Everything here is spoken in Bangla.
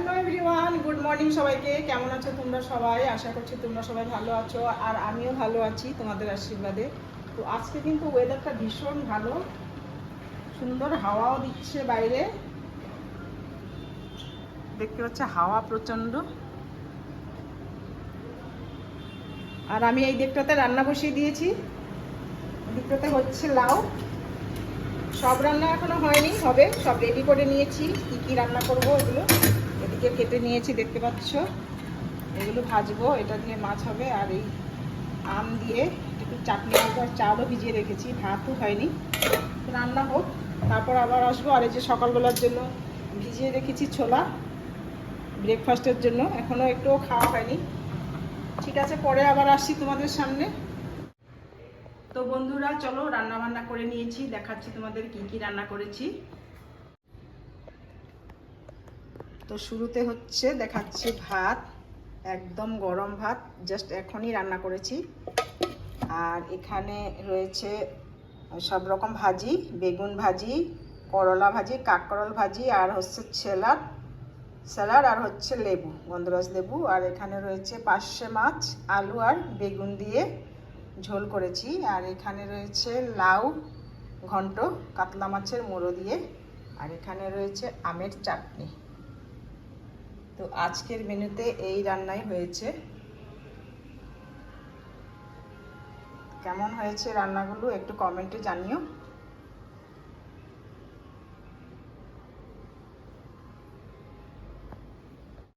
হ্যালো এভরিওয়ান, গুড মর্নিং সবাইকে। কেমন আছো তোমরা সবাই? আশা করছি তোমরা সবাই ভালো আছো, আর আমিও ভালো আছি তোমাদের আশীর্বাদে। তো আজকে কিন্তু ওয়েদারটা ভীষণ ভালো, সুন্দর হাওয়াও দিচ্ছে বাইরে, দেখতে পাচ্ছি হাওয়া প্রচণ্ড। আর আমি এই দিকটাতে রান্না বসিয়ে দিয়েছি, দিকটাতে হচ্ছে লাউ। সব রান্না এখনো হয়নি, হবে, সব রেডি করে নিয়েছি। কি কি রান্না করব এগুলো এদিকে কেটে নিয়েছি, দেখতে পাচ্ছ। এগুলো ভাজবো, এটা দিয়ে মাছ হবে। আর এই আম দিয়ে একটু চাটনি করবো, আর চালও ভিজিয়ে রেখেছি, ভাতও হয়নি, রান্না হোক তারপর আবার আসবো। আর এই যে সকালবেলার জন্য ভিজিয়ে রেখেছি ছোলা, ব্রেকফাস্টের জন্য, এখনও একটুও খাওয়া হয়নি। ঠিক আছে, পরে আবার আসছি তোমাদের সামনে। তো বন্ধুরা চলো, রান্না বান্না করে নিয়েছি, দেখাচ্ছি তোমাদের কি কি রান্না করেছি। তো শুরুতে হচ্ছে দেখাচ্ছি ভাত, একদম গরম ভাত, জাস্ট এখনই রান্না করেছি। আর এখানে রয়েছে সব রকম ভাজি, বেগুন ভাজি, করলা ভাজি, কাঁকরোল ভাজি, আর হচ্ছে স্যালাড, আর হচ্ছে লেবু, গন্ধরাজ লেবু। আর এখানে রয়েছে পার্শে মাছ, আলু আর বেগুন দিয়ে ঝোল করেছি। আর এখানে রয়েছে লাউ ঘন্ট, কাতলা মাছের মুড়ো দিয়ে। আর এখানে রয়েছে আমের চাটনি। তো আজকের মেনুতে এই রান্নাই হয়েছে। কেমন হয়েছে রান্নাগুলো একটু কমেন্টে জানিও।